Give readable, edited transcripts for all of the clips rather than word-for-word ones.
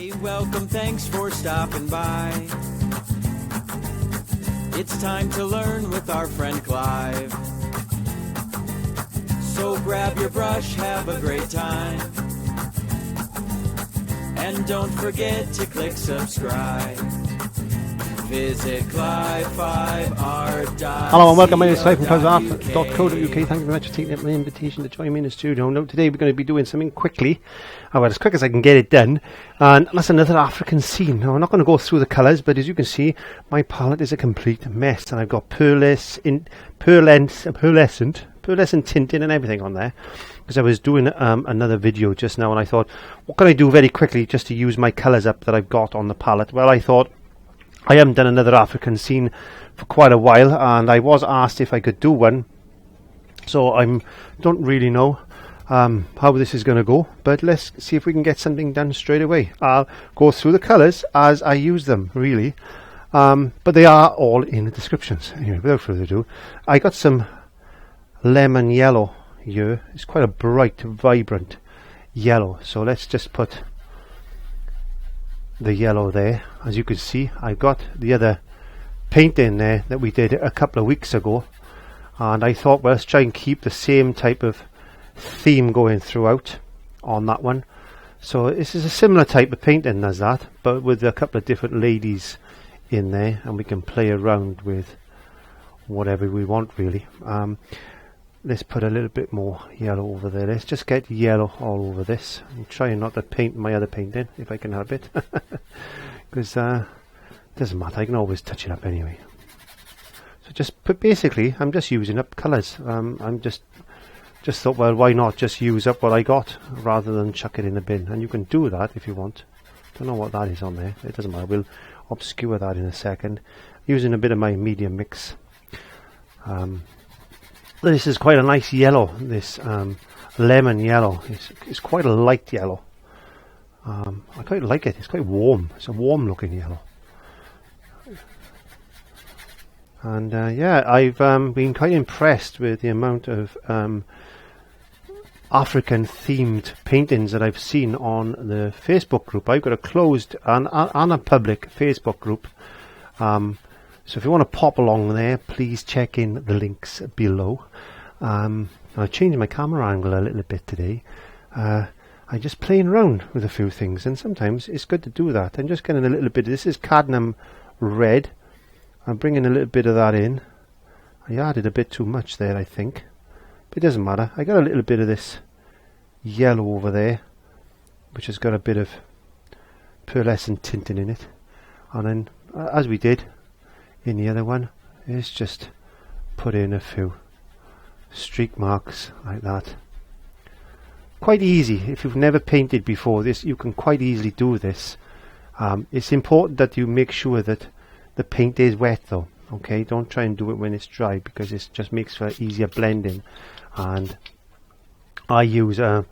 Hey, welcome, thanks for stopping by. It's time to learn with our friend Clive. So grab your brush, have a great time. And don't forget to click subscribe. Visit Clive5R.co.uk. Hello and welcome, my name is Clive from cliveart.co.uk. Thank you very much for taking up my invitation to join me in the studio. Now today we're going to be doing something quickly, well, as quick as I can get it done, and that's another African scene. Now I'm not going to go through the colours, but as you can see, my palette is a complete mess, and I've got pearlescent tinting and everything on there, because I was doing another video just now, and I thought, what can I do very quickly just to use my colours up that I've got on the palette? Well, I thought, I haven't done another African scene for quite a while, and I was asked if I could do one, so I don't really know how this is going to go, but let's see if we can get something done straight away. I'll go through the colours as I use them, really, but they are all in the descriptions. Anyway, without further ado, I got some lemon yellow here. It's quite a bright, vibrant yellow, so let's just put the yellow there. As you can see, I've got the other paint in there that we did a couple of weeks ago, and I thought, well, let's try and keep the same type of theme going throughout on that one. So this is a similar type of painting as that, but with a couple of different ladies in there, and we can play around with whatever we want, really. Let's put a little bit more yellow over there. Let's just get yellow all over this. I'm trying not to paint my other painting if I can help it, because it doesn't matter, I can always touch it up anyway. So basically I'm just using up colours. I'm just thought, well, why not just use up what I got rather than chuck it in the bin? And you can do that if you want. Don't know what that is on there, it doesn't matter, we'll obscure that in a second. Using a bit of my medium mix. This is quite a nice yellow, this lemon yellow. It's quite a light yellow. I quite like it, it's quite warm. It's a warm looking yellow. And yeah, I've been quite impressed with the amount of African themed paintings that I've seen on the Facebook group. I've got a closed and a public Facebook group. So if you want to pop along there, please check in the links below. I changed my camera angle a little bit today. I'm just playing around with a few things, and sometimes it's good to do that. I'm just getting a little bit of, this is cadmium red. I'm bringing a little bit of that in. I added a bit too much there, I think. But it doesn't matter. I got a little bit of this yellow over there, which has got a bit of pearlescent tinting in it. And then, as we did in the other one, is just put in a few streak marks like that. Quite easy. If you've never painted before this, you can quite easily do this. It's important that you make sure that the paint is wet though. Okay, don't try and do it when it's dry, because it just makes for easier blending. And I use a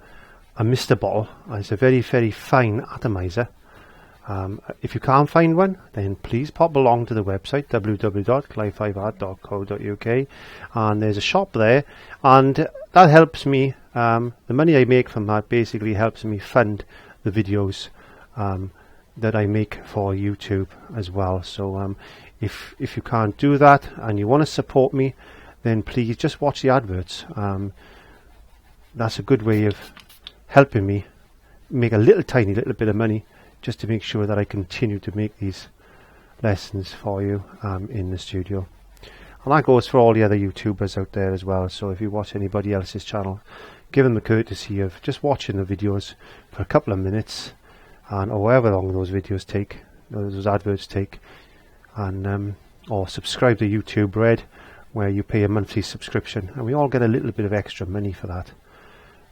mister bottle. It's a very, very fine atomizer. If you can't find one, then please pop along to the website www.clive5art.co.uk, and there's a shop there, and that helps me. The money I make from that basically helps me fund the videos that I make for YouTube as well. So if you can't do that and you want to support me, then please just watch the adverts. That's a good way of helping me make a tiny little bit of money, just to make sure that I continue to make these lessons for you in the studio. And that goes for all the other YouTubers out there as well. So if you watch anybody else's channel, give them the courtesy of just watching the videos for a couple of minutes, and or however long those videos take, those adverts take, and or subscribe to YouTube Red, where you pay a monthly subscription, and we all get a little bit of extra money for that.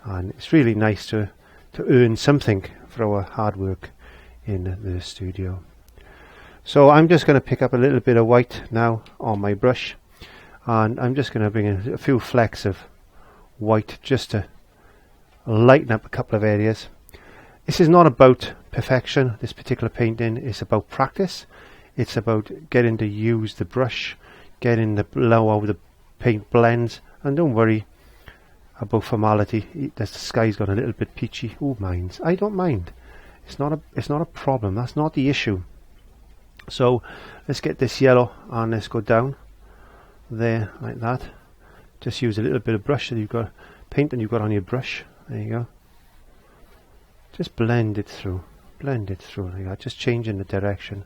And it's really nice to earn something for our hard work in the studio. So I'm just going to pick up a little bit of white now on my brush, and I'm just going to bring in a few flecks of white just to lighten up a couple of areas. This is not about perfection, this particular painting. It's about practice. It's about getting to use the brush, getting the blow how the paint blends, and don't worry about formality. The sky's got a little bit peachy. Who minds? I don't mind. It's not a problem. That's not the issue. So let's get this yellow and let's go down there like that. Just use a little bit of brush that you've got, paint that you've got on your brush. There you go. Just blend it through like that. Just changing the direction.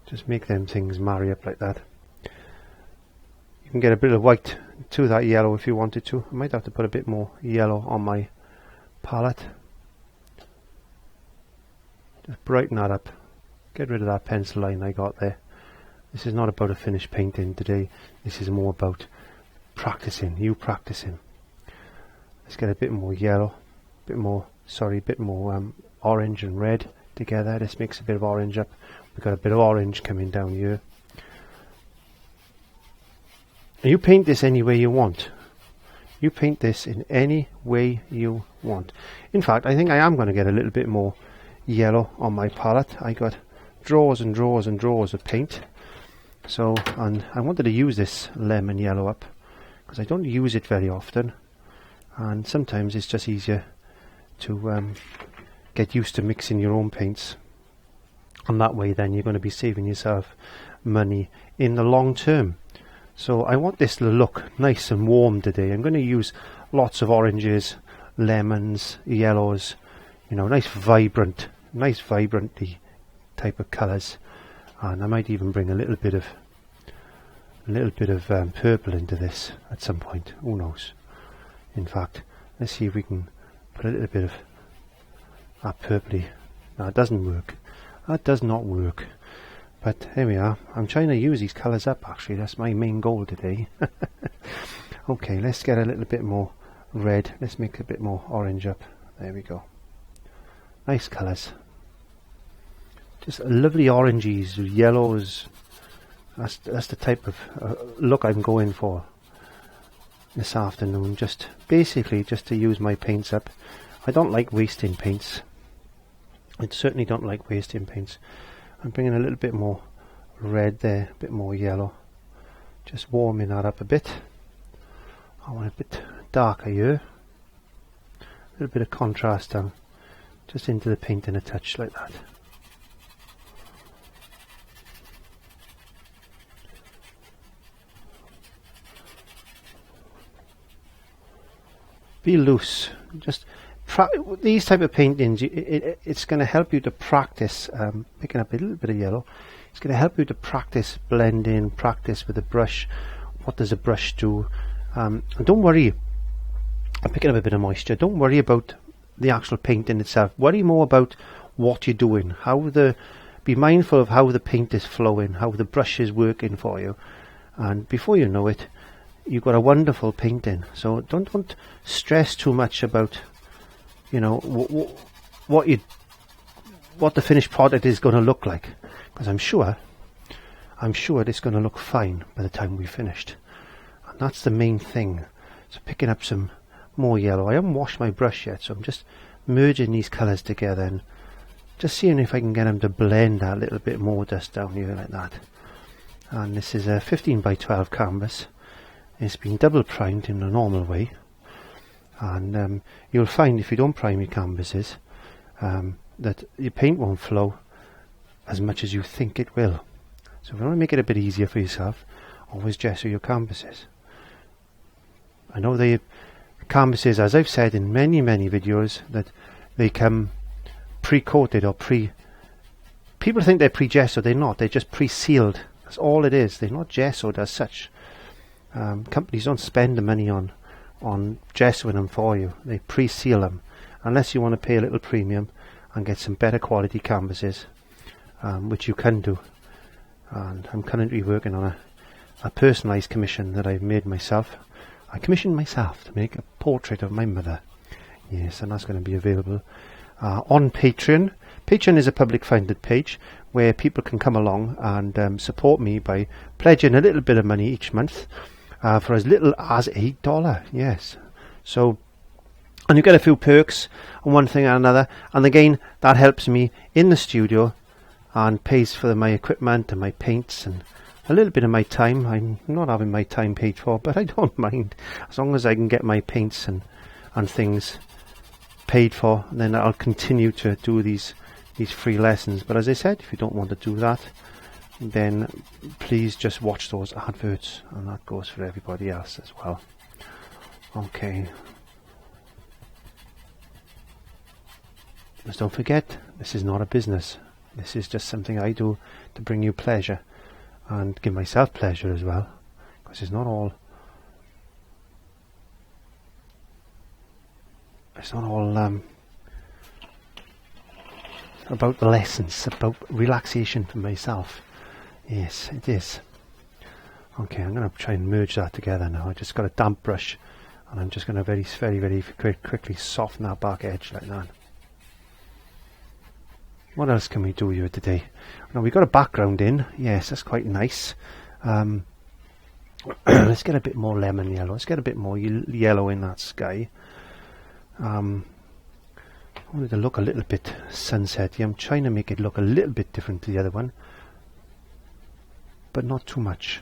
Just make them things marry up like that. You can get a bit of white to that yellow if you wanted to. I might have to put a bit more yellow on my palette. Just brighten that up. Get rid of that pencil line I got there. This is not about a finished painting today. This is more about practicing, you practicing. Let's get a bit more yellow, bit more orange and red together. This makes a bit of orange up. We've got a bit of orange coming down here. And you paint this any way you want. You paint this in any way you want. In fact, I think I am going to get a little bit more yellow on my palette. I got drawers and drawers and drawers of paint. So, and I wanted to use this lemon yellow up because I don't use it very often, and sometimes it's just easier to get used to mixing your own paints, and that way then you're going to be saving yourself money in the long term. So I want this to look nice and warm today. I'm going to use lots of oranges, lemons, yellows, you know, nice vibrantly type of colours. And I might even bring a little bit of purple into this at some point. Who knows? In fact, let's see if we can put a little bit of that purpley. No, it doesn't work. That does not work. But here we are. I'm trying to use these colours up, actually. That's my main goal today. Okay, let's get a little bit more red. Let's make a bit more orange up. There we go. Nice colours. Just lovely oranges, yellows. That's the type of look I'm going for this afternoon. Just basically just to use my paints up. I don't like wasting paints. I certainly don't like wasting paints. I'm bringing a little bit more red there, a bit more yellow. Just warming that up a bit. I want a bit darker here. A little bit of contrast down, just into the paint in a touch like that. Be loose. Just these type of paintings, it's going to help you to practice picking up a little bit of yellow. It's going to help you to practice blending, practice with a brush. What does a brush do? And don't worry, I'm picking up a bit of moisture. Don't worry about the actual painting itself. Worry more about what you're doing. Be mindful of how the paint is flowing, how the brush is working for you. And before you know it, you've got a wonderful painting. So don't stress too much about, you know, what the finished product is going to look like, because I'm sure it's going to look fine by the time we've finished, and that's the main thing. So picking up some more yellow. I haven't washed my brush yet, so I'm just merging these colours together and just seeing if I can get them to blend a little bit more just down here like that. And this is a 15 by 12 canvas. It's been double primed in the normal way. And you'll find if you don't prime your canvases that your paint won't flow as much as you think it will. So if you want to make it a bit easier for yourself, always gesso your canvases. I know the canvases, as I've said in many videos, that they come pre-coated or people think they're pre-gessoed. They're not. They're just pre-sealed. That's all it is. They're not gessoed as such. Companies don't spend the money on gessoing them for you. They pre-seal them, unless you want to pay a little premium and get some better quality canvases, which you can do. And I'm currently working on a personalised commission that I've made myself. I commissioned myself to make a portrait of my mother. Yes, and that's going to be available on Patreon. Patreon is a public funded page where people can come along and support me by pledging a little bit of money each month. For as little as $8, yes. So, and you get a few perks on one thing and another, and again that helps me in the studio and pays for my equipment and my paints and a little bit of my time. I'm not having my time paid for, but I don't mind as long as I can get my paints and things paid for, then I'll continue to do these free lessons. But as I said, if you don't want to do that, then please just watch those adverts, and that goes for everybody else as well. Okay. Just don't forget, this is not a business. This is just something I do to bring you pleasure and give myself pleasure as well, because it's not all about the lessons, about relaxation for myself. Yes, it is. Okay, I'm going to try and merge that together now. I just got a damp brush, and I'm just going to very quickly soften that back edge like that. What else can we do here today? Now we've got a background in. Yes, that's quite nice. Let's get a bit more lemon yellow. Let's get a bit more yellow in that sky. I wanted to look a little bit sunsetty. I'm trying to make it look a little bit different to the other one, but not too much.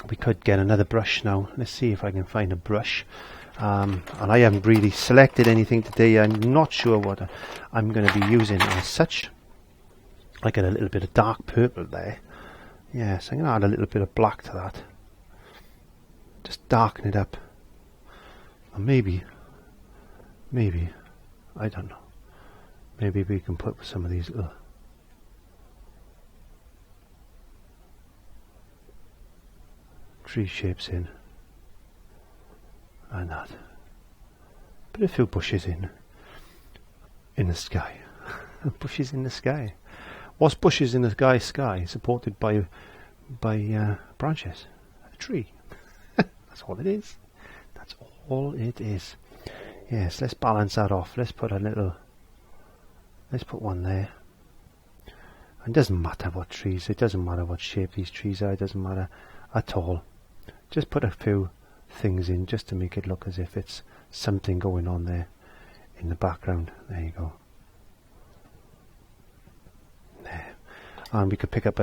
We could get another brush now. Let's see if I can find a brush. And I haven't really selected anything today. I'm not sure what I'm going to be using as such. I get a little bit of dark purple there. Yes, I'm going to add a little bit of black to that. Just darken it up. Or maybe, I don't know. Maybe we can put some of these little tree shapes in. And that. Put a few bushes in the sky. Bushes in the sky. What's bushes in the sky? Supported by branches. A tree. That's all it is. That's all it is. Yes, let's balance that off. Let's put one there. And it doesn't matter what trees, it doesn't matter what shape these trees are, it doesn't matter at all. Just put a few things in just to make it look as if it's something going on there in the background. There you go. There. And we could pick up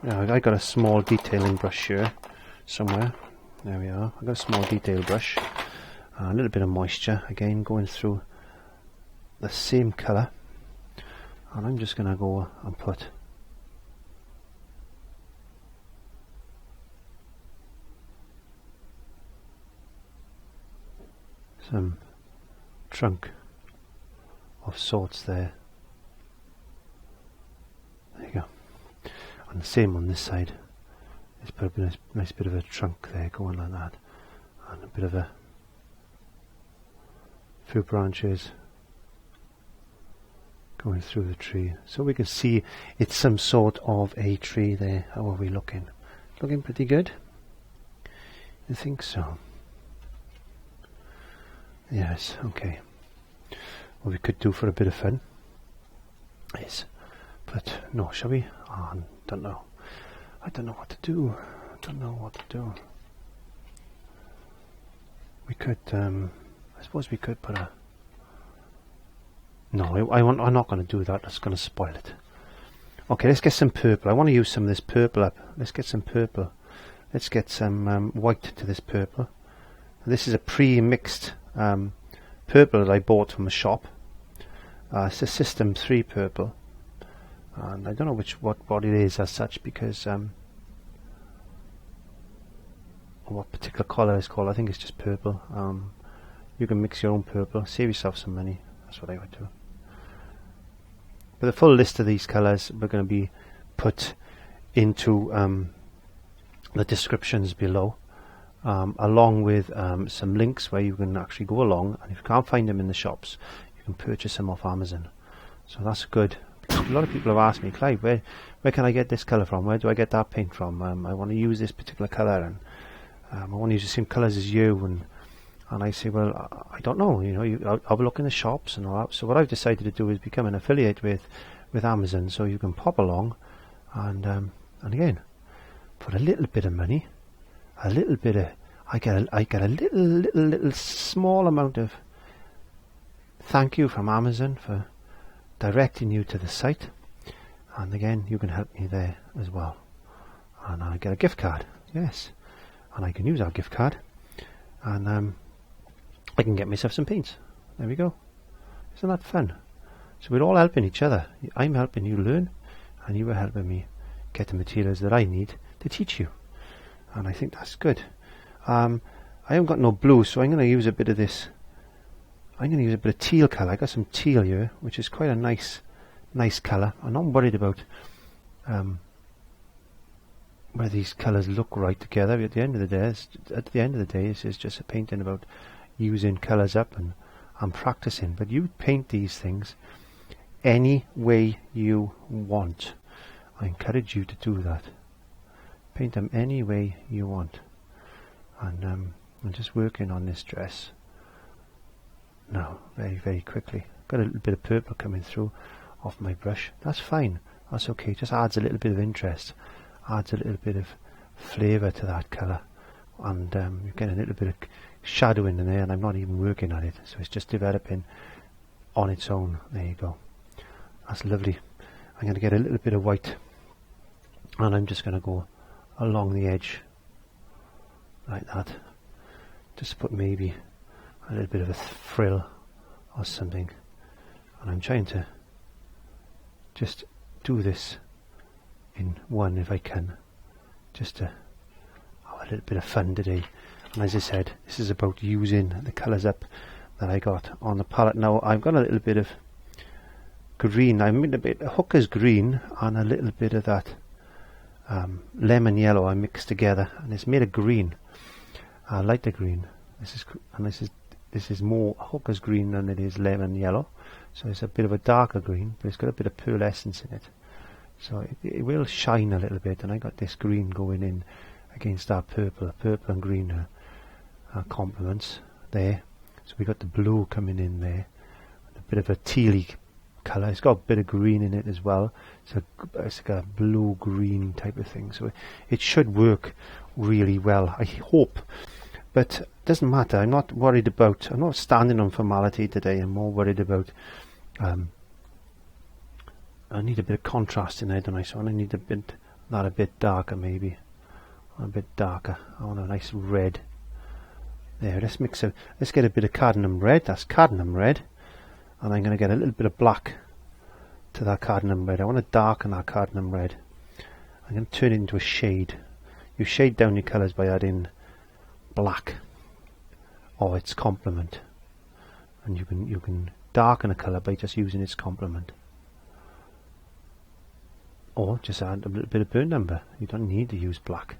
I got a small detailing brush here somewhere. There we are. I got a small detail brush. A little bit of moisture again going through the same colour, and I'm just going to go and put some trunk of sorts there. There you go. And the same on this side. Let's put a nice bit of a trunk there going like that, and a bit of a few branches going through the tree, so we can see it's some sort of a tree there. How are we looking? Looking pretty good? I think so. Yes, okay. What we could do for a bit of fun is, but no, shall we? Oh, don't know. I don't know what to do. We could, I suppose we could put a... No, I'm not going to do that. That's going to spoil it. Okay, let's get some purple. I want to use some of this purple up. Let's get some purple. Let's get some white to this purple. This is a pre-mixed purple that I bought from the shop. It's a System 3 purple. And I don't know what it is as such, because what particular colour it's called. I think it's just purple. You can mix your own purple, save yourself some money. That's what I would do. But the full list of these colours we're going to be put into the descriptions below, along with some links where you can actually go along, and if you can't find them in the shops, you can purchase them off Amazon. So that's good. A lot of people have asked me, Clive, where can I get this colour from? Where do I get that paint from? I want to use this particular colour, and I want to use the same colours as you, and I say, well, I don't know, I'll have a look in the shops and all that. So what I've decided to do is become an affiliate with Amazon, so you can pop along and again, for a little bit of money, a little bit of, I get a little small amount of thank you from Amazon for directing you to the site, and again, you can help me there as well. and I get a gift card. Yes, and I can use our gift card, and I can get myself some paints. There we go. Isn't that fun? So we're all helping each other. I'm helping you learn, and you are helping me get the materials that I need to teach you. And I think that's good. I haven't got no blue, so I'm going to use a bit of this. I'm going to use a bit of teal colour. I got some teal here, which is quite a nice colour. I'm not worried about where these colours look right together. At the end of the day, this is just a painting about using colours up and practicing. But you paint these things any way you want. I encourage you to do that. Paint them any way you want. And I'm just working on this dress now very, very quickly. Got a little bit of purple coming through off my brush. That's fine. That's okay. Just adds a little bit of interest. Adds a little bit of flavour to that colour. And you're getting a little bit of shadowing in there, and I'm not even working on it. So it's just developing on its own. There you go. That's lovely. I'm going to get a little bit of white, and I'm just going to go along the edge like that. Just put maybe a little bit of a frill or something. And I'm trying to just do this in one if I can, just to have a little bit of fun today. And as I said, this is about using the colours up that I got on the palette. Now I've got a little bit of green. I made a bit of hooker's green and a little bit of that lemon yellow I mixed together, and it's made a green, lighter green. This is more hooker's green than it is lemon yellow, so it's a bit of a darker green, but it's got a bit of pearlescence in it, so it will shine a little bit. And I got this green going in against our purple and green complements there. So we got the blue coming in there, a bit of a tealy colour. It's got a bit of green in it as well, so it's like a blue green type of thing. So it should work really well, I hope. But it doesn't matter. I'm not worried about, I'm not standing on formality today. I'm more worried about I need a bit of contrast in there, don't I? So I need a bit darker, maybe a bit darker. I want a nice red there. Let's get a bit of cadmium red. That's cadmium red, and I'm going to get a little bit of black to that cadmium red. I want to darken that cadmium red. I'm going to turn it into a shade. You shade down your colours by adding black or its complement, and you can darken a colour by just using its complement, or just add a little bit of burnt umber. You don't need to use black.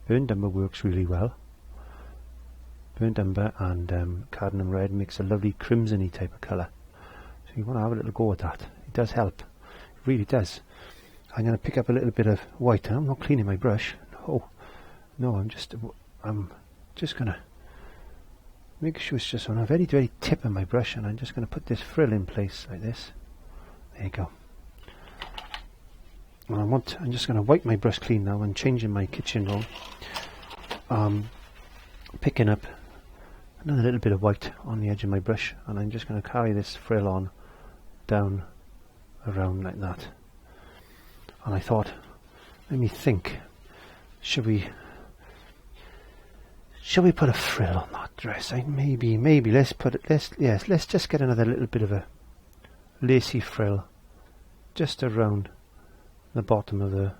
Burnt umber works really well. Burnt umber and cadmium red makes a lovely crimsony type of colour, so you want to have a little go at that. It does help, it really does. I'm going to pick up a little bit of white, and I'm not cleaning my brush. No, I'm just going to make sure it's just on a very, very tip of my brush, and I'm just going to put this frill in place like this. There you go. And I'm just going to wipe my brush clean now and changing my kitchen roll. Picking up another little bit of white on the edge of my brush, and I'm just going to carry this frill on down around like that. And I thought, let me think, should we put a frill on that dress? Maybe let's just get another little bit of a lacy frill just around the bottom of the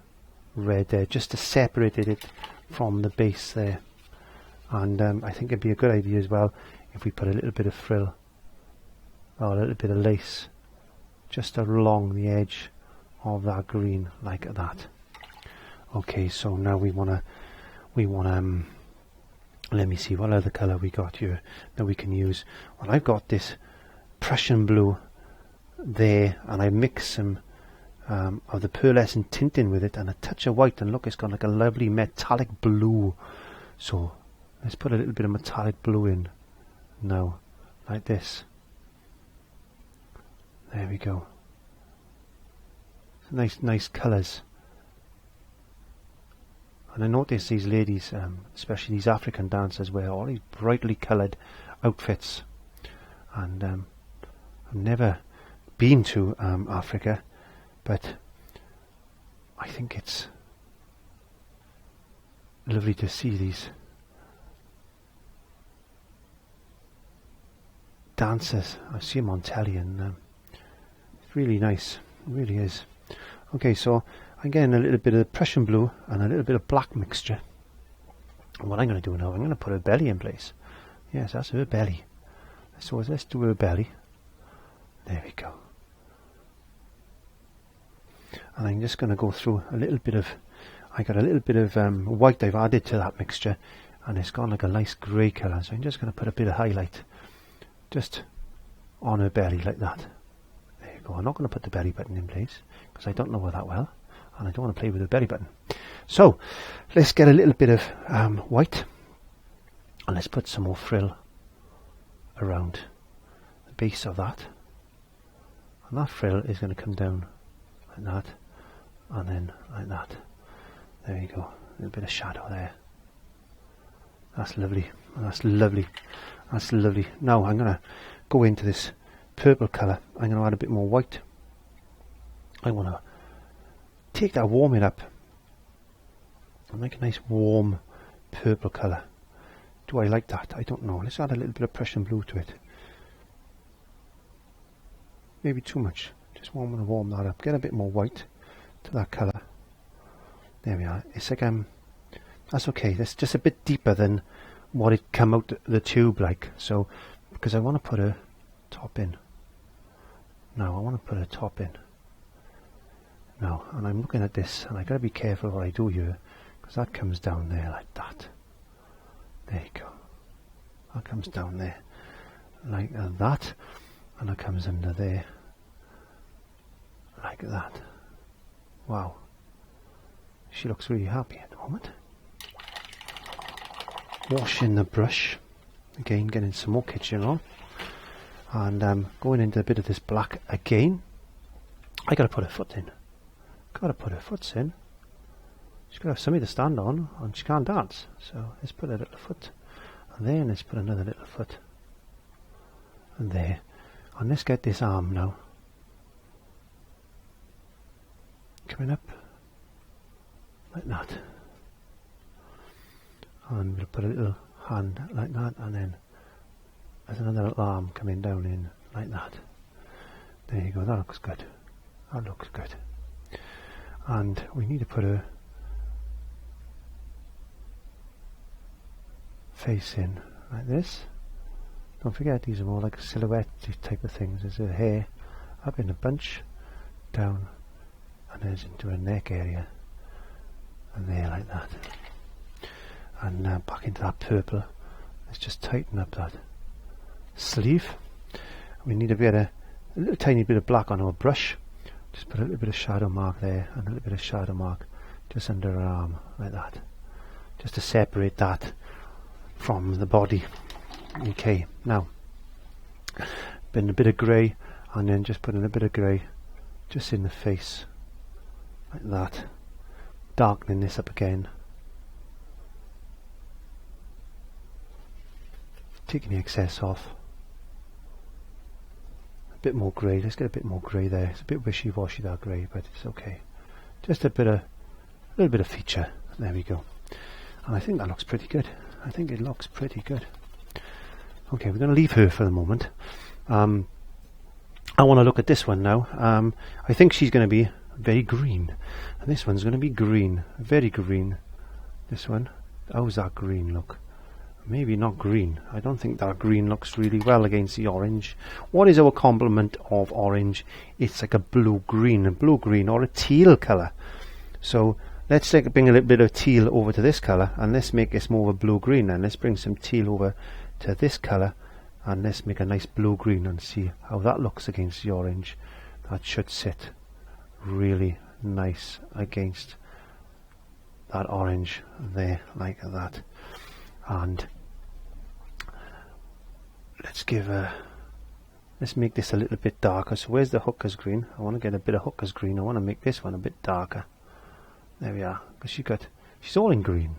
red there, just to separate it from the base there. And I think it'd be a good idea as well if we put a little bit of frill or a little bit of lace just along the edge of that green like that. Okay, so now we wanna let me see what other colour we got here that we can use. Well, I've got this Prussian blue there, and I mix some of the pearlescent tinting with it and a touch of white, and look, it's got like a lovely metallic blue. So let's put a little bit of metallic blue in now, like this. There we go. Nice colours. And I notice these ladies, especially these African dancers, wear all these brightly coloured outfits. And I've never been to Africa, but I think it's lovely to see these dancers. I see them on telly, and it's really nice. It really is. Okay, so I'm getting a little bit of Prussian blue and a little bit of black mixture. And what I'm going to do now, I'm going to put her belly in place. Yes, that's her belly. So let's do her belly. There we go. And I'm just going to go through a little bit of, I got a little bit of white I've added to that mixture, and it's gone like a nice grey colour. So I'm just going to put a bit of highlight just on her belly like that. There you go. I'm not going to put the belly button in place because I don't know her that well, and I don't want to play with the belly button. So let's get a little bit of white, and let's put some more frill around the base of that. And that frill is going to come down like that, and then like that. There you go. A little bit of shadow there. That's lovely. That's lovely. That's lovely. Now I'm going to go into this purple colour. I'm going to add a bit more white. I want to take that, warm it up, and make a nice warm purple colour. Do I like that? I don't know. Let's add a little bit of Prussian blue to it. Maybe too much. Just want to warm that up. Get a bit more white to that colour. There we are. It's like that's okay. That's just a bit deeper than what it come out the tube like. So because I want to put a top in. Now I want to put a top in. Now, and I'm looking at this, and I got to be careful what I do here, because that comes down there like that. There you go. That comes down there like that, and it comes under there like that. Wow. She looks really happy at the moment. Washing the brush again, getting some more kitchen on, and going into a bit of this black again. I got to put her foot in. Got to put her foot in. She's got to have something to stand on, and she can't dance. So let's put a little foot, and then let's put another little foot, and there. And let's get this arm now coming up like that, and we'll put a little hand like that, and then there's another little arm coming down in like that. There you go. That looks good. That looks good. And we need to put a face in like this. Don't forget, these are more like silhouette type of things. There's her hair up in a bunch, down, and there's into her neck area, and there like that. And back into that purple. Let's just tighten up that sleeve. We need a little tiny bit of black on our brush. Just put a little bit of shadow mark there, and a little bit of shadow mark just under her arm, like that. Just to separate that from the body. Okay, now, putting a bit of grey, and then just putting a bit of grey just in the face, like that. Darkening this up again. Taking the excess off. A bit more grey. Let's get a bit more grey there. It's a bit wishy-washy, that grey, but it's okay. Just a little bit of feature. There we go. And I think that looks pretty good. I think it looks pretty good. Okay, we're going to leave her for the moment. I want to look at this one now. I think she's going to be very green, and this one's going to be green, very green. This one. How's that green look? Maybe not green. I don't think that green looks really well against the orange. What is our complement of orange? It's like a blue-green, or a teal colour. So let's bring a little bit of teal over to this colour, and let's make this more of a blue-green. And let's bring some teal over to this colour, and let's make a nice blue-green and see how that looks against the orange. That should sit really nice against that orange there, like that. And let's make this a little bit darker. So where's the hooker's green? I want to get a bit of hooker's green. I want to make this one a bit darker. There we are. Because she's all in green.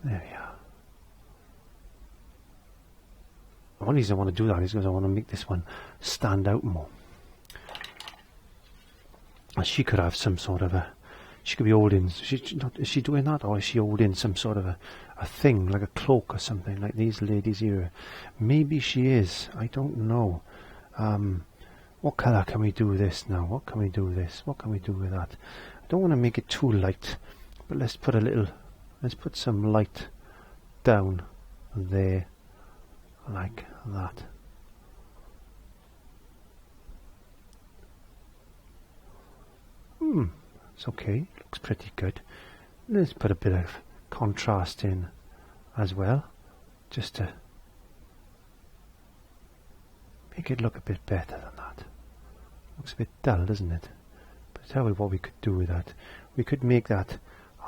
There we are. The only reason I want to do that is because I want to make this one stand out more. And she could have some sort of a She could be holding, is she doing that, or is she holding some sort of a thing, like a cloak or something, like these ladies here? Maybe she is, I don't know. What colour can we do with this now? What can we do with this? What can we do with that? I don't want to make it too light, but let's put some light down there, like that. It's okay, looks pretty good. Let's put a bit of contrast in as well, just to make it look a bit better than that. Looks a bit dull, doesn't it? But tell you what we could do with that. We could make that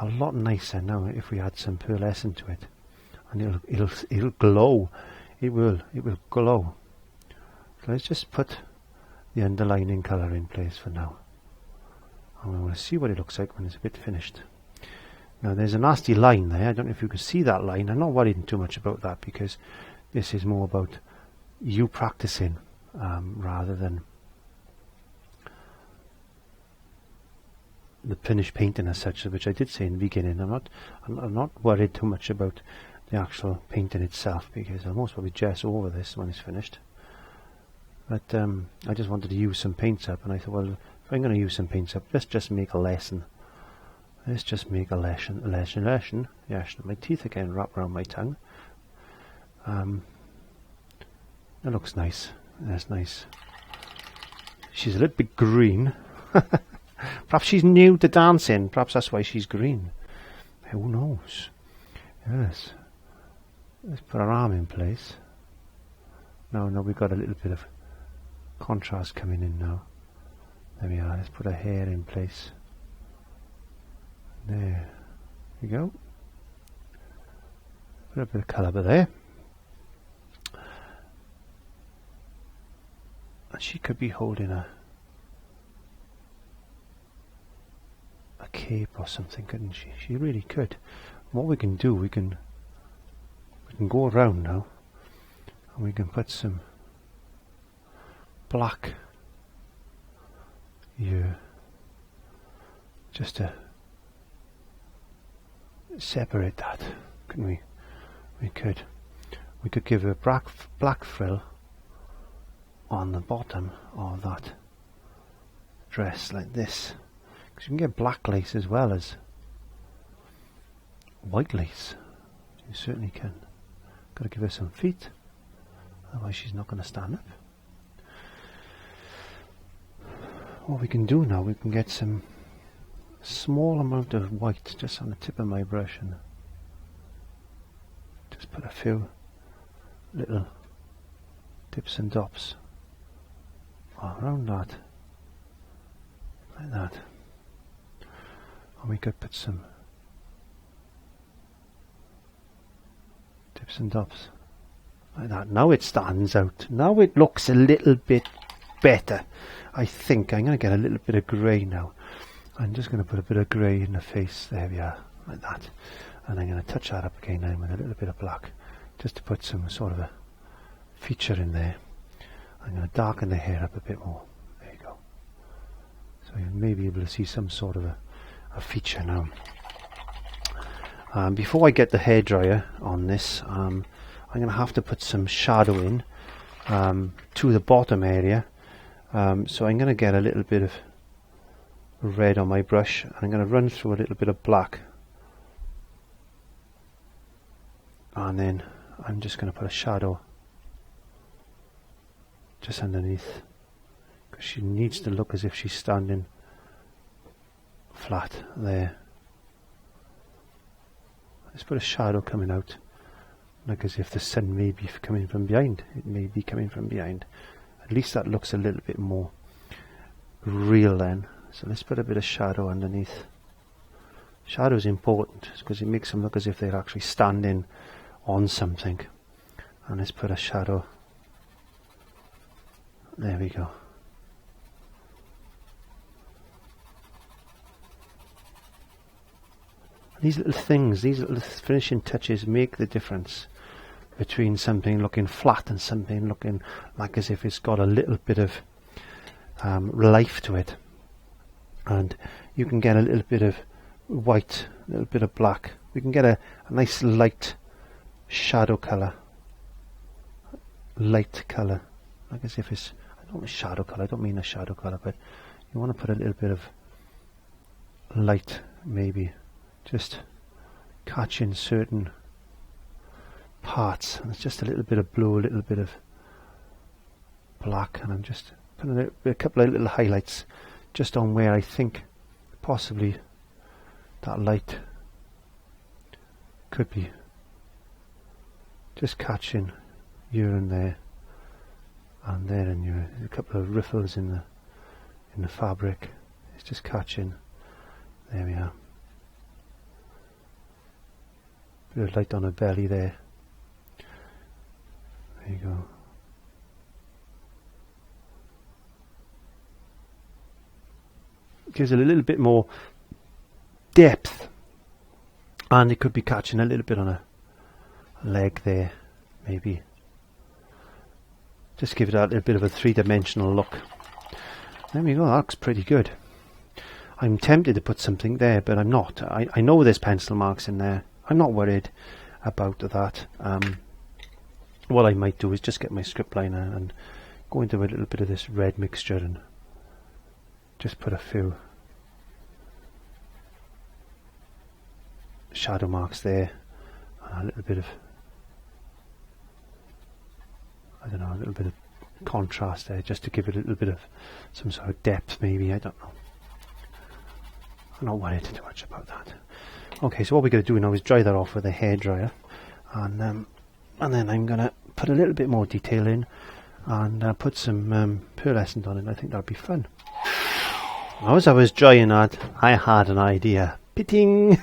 a lot nicer now if we add some pearlescent to it, and it'll glow. It will glow. So let's just put the underlining colour in place for now. And we'll see what it looks like when it's a bit finished. Now there's a nasty line there. I don't know if you can see that line. I'm not worried too much about that because this is more about you practicing rather than the finished painting as such, which I did say in the beginning. I'm not worried too much about the actual painting itself because I'll most probably dress over this when it's finished. But I just wanted to use some paints up, and I thought, well, if I'm going to use some paints up, let's just make a lesson. Let's just make a lesson. Yes, my teeth are getting wrapped around my tongue. That looks nice. That's nice. She's a little bit green. Perhaps she's new to dancing. Perhaps that's why she's green. Who knows? Yes. Let's put her arm in place. Now we've got a little bit of contrast coming in now. There we are. Let's put her hair in place. There we go. Put a bit of colour there. And she could be holding a cape or something, couldn't she? She really could. What we can do, we can go around now, and we can put some black here, just to separate that, couldn't we? We could give her a black frill on the bottom of that dress like this, because you can get black lace as well as white lace. You certainly can. Got to give her some feet, otherwise she's not going to stand up. What we can do now, we can get some small amount of white just on the tip of my brush and just put a few little dips and dots around that, like that. And we could put some dips and dots like that. Now it stands out. Now it looks a little bit better. I think I'm going to get a little bit of grey now. I'm just going to put a bit of grey in the face. There we are, like that. And I'm going to touch that up again now with a little bit of black, just to put some sort of a feature in there. I'm going to darken the hair up a bit more. There you go. So you may be able to see some sort of a feature now. Before I get the hairdryer on this, I'm going to have to put some shadow in to the bottom area. So I'm going to get a little bit of red on my brush, and I'm going to run through a little bit of black, and then I'm just going to put a shadow just underneath, because she needs to look as if she's standing flat there. Let's put a shadow coming out, like as if the sun may be coming from behind. It may be coming from behind. At least that looks a little bit more real then. So let's put a bit of shadow underneath. Shadow is important because it makes them look as if they're actually standing on something. And let's put a shadow. There we go. These little things, these little finishing touches make the difference between something looking flat and something looking like as if it's got a little bit of life to it. And you can get a little bit of white, a little bit of black. We can get a nice light shadow colour. Light colour. Like as if it's, I don't mean shadow colour, I don't mean a shadow colour, but you want to put a little bit of light, maybe. Just catching certain parts. And it's just a little bit of blue, a little bit of black, and I'm just putting a couple of little highlights just on where I think possibly that light could be. Just catching here and there, and there and there. There's a couple of riffles in the fabric. It's just catching. There we are. Bit of light on her belly there. There you go. Gives it a little bit more depth, and it could be catching a little bit on a leg there, maybe. Just give it a little bit of a three-dimensional look. There we go, that looks pretty good. I'm tempted to put something there, but I'm not. I know there's pencil marks in there. I'm not worried about that. What I might do is just get my script liner and go into a little bit of this red mixture and just put a few shadow marks there, and a little bit of, I don't know, a little bit of contrast there, just to give it a little bit of some sort of depth, maybe. I don't know. I'm not worried too much about that. Okay, so what we're going to do now is dry that off with a hairdryer, and then I'm going to put a little bit more detail in and put some pearlescent on it. I think that'll be fun. Now, as I was drying that, I had an idea. Pitting!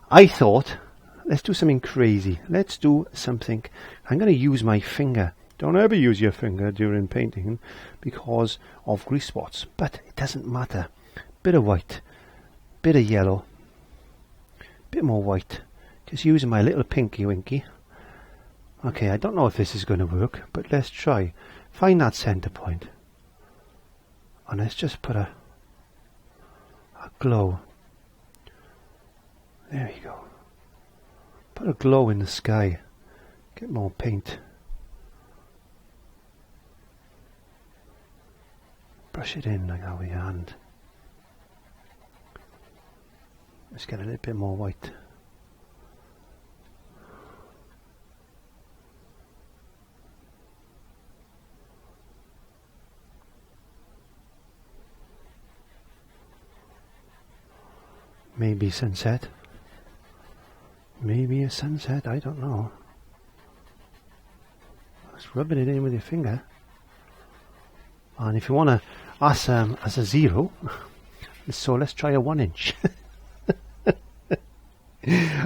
I thought, let's do something crazy. Let's do something. I'm going to use my finger. Don't ever use your finger during painting because of grease spots, but it doesn't matter. Bit of white, bit of yellow, bit more white. Just using my little pinky winky. Okay, I don't know if this is going to work, but let's try. Find that center point. And let's just put a glow. There you go. Put a glow in the sky. Get more paint. Brush it in like that with your hand. Let's get a little bit more white. Maybe sunset. Maybe a sunset, I don't know. Just rubbing it in with your finger. And if you want to ask as a 0, so let's try a 1 inch.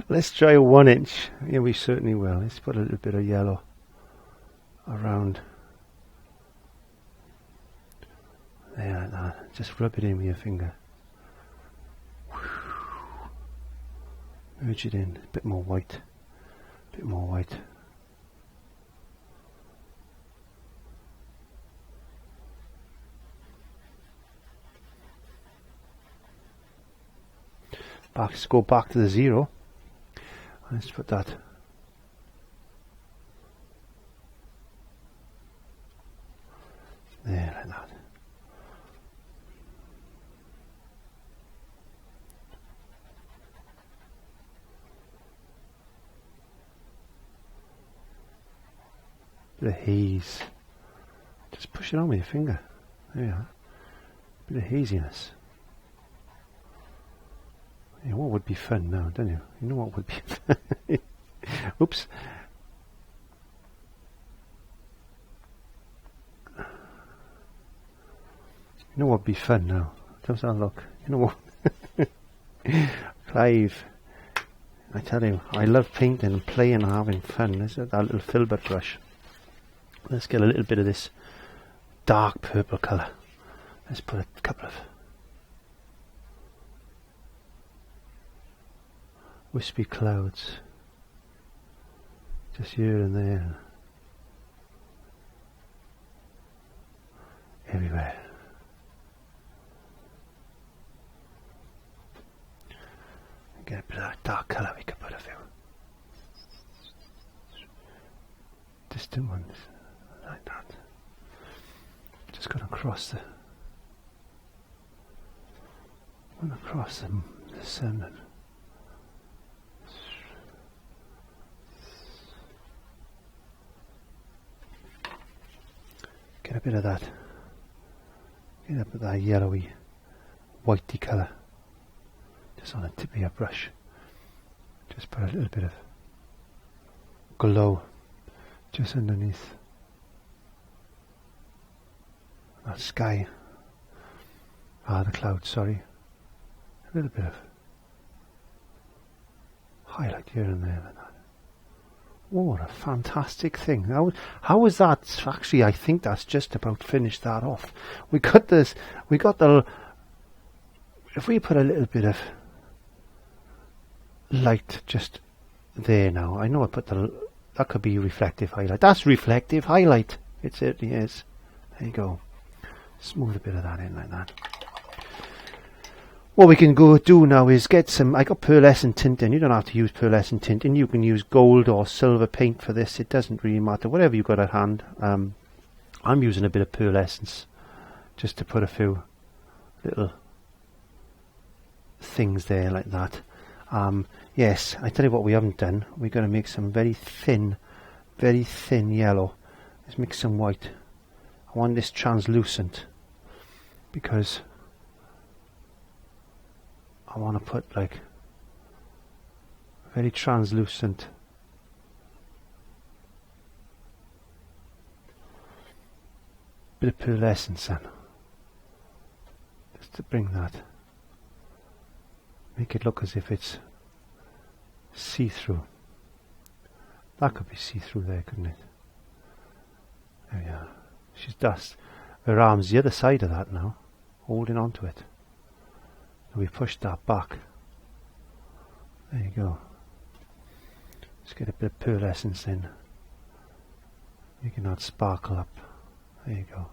Let's try a 1 inch. Yeah, we certainly will. Let's put a little bit of yellow around there like that. Just rub it in with your finger. Merge it in. A bit more white. A bit more white. Let's go back to the 0. Let's put that there like that. Bit of haze. Just push it on with your finger. There you are. Bit of haziness. Yeah, what would be fun now, don't you? You know what would be fun? Oops. You know what would be fun now? Just have a look. You know what? Clive, I tell you, I love painting and playing and having fun. This is that little filbert brush. Let's get a little bit of this dark purple colour. Let's put a couple of wispy clouds just here and there, everywhere. distant ones, like that. Just going across the sun. And get a bit of that. Get a bit of that yellowy, whitey colour. Just on the tip of your brush. Just put a little bit of glow just underneath that sky. The clouds, sorry. A little bit of highlight here and there like that. Oh, what a fantastic thing. How was that? Actually, I think that's just about finished that off. We got the, if we put a little bit of light just there now. I know I put that could be reflective highlight. That's reflective highlight. It certainly is. There you go. Smooth a bit of that in like that. What we can go do now is get some, I got pearlescent tint in. You don't have to use pearlescent tint in. You can use gold or silver paint for this. It doesn't really matter. Whatever you've got at hand. I'm using a bit of pearlescence just to put a few little things there like that. Yes, I tell you what we haven't done. We're going to make some very thin yellow. Let's mix some white. I want this translucent because I want to put like very translucent bit of pearlescence in, just to bring that, make it look as if it's see-through. That could be see-through there, couldn't it? There we are. She's dust. Her arm's the other side of that now, holding on to it. And we pushed that back. There you go. Let's get a bit of pearlescence in. Making that sparkle up. There you go.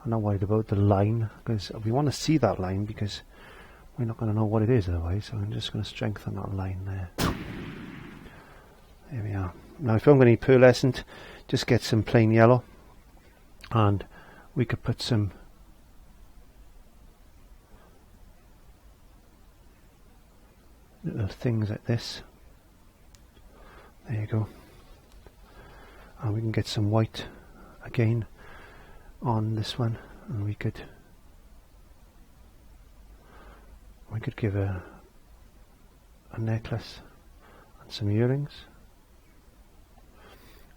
I'm not worried about the line because we want to see that line because we're not going to know what it is otherwise. So I'm just going to strengthen that line there. There we are. Now if I'm going to need pearlescent, just get some plain yellow and we could put some little things like this. There you go. And we can get some white again on this one, and we could give a necklace and some earrings.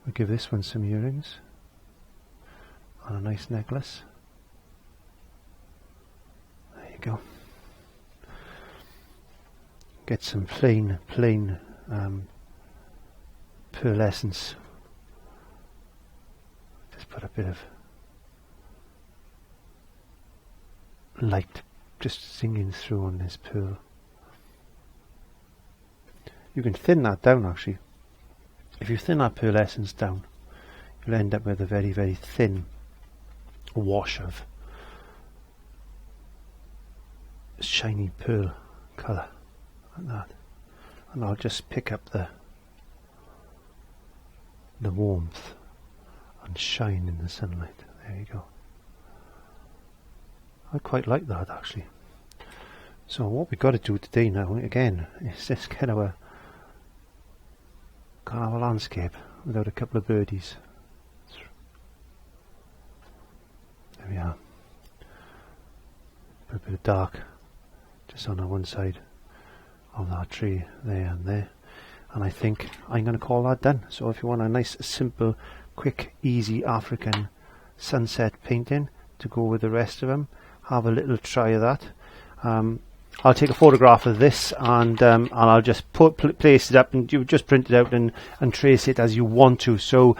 We give this one some earrings and a nice necklace. There you go. Get some plain pearlescence. Just put a bit of light just singing through on this pearl. You can thin that down actually. If you thin that pearlescence down, you'll end up with a very, very thin wash of shiny pearl colour like that. And I'll just pick up the warmth and shine in the sunlight. There you go. I quite like that actually. So what we've got to do today now again is just get our landscape without a couple of birdies. There we are. Put a bit of dark just on one side of that tree there and there. And I think I'm going to call that done. So if you want a nice, simple, quick, easy African sunset painting to go with the rest of them, have a little try of that. I'll take a photograph of this and I'll just place it up, and you just print it out and trace it as you want to. So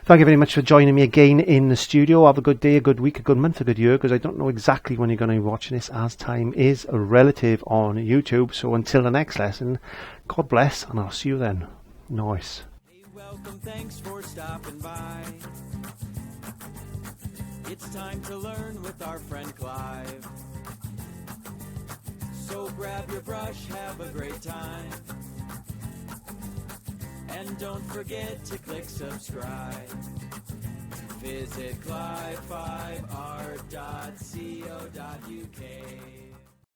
thank you very much for joining me again in the studio. Have a good day, a good week, a good month, a good year, because I don't know exactly when you're going to be watching this, as time is relative on YouTube. So until the next lesson, God bless, and I'll see you then. Nice. Hey, welcome, thanks for stopping by. It's time to learn with our friend Clive. So grab your brush, have a great time, And don't forget to click subscribe. Visit clive5art.co.uk.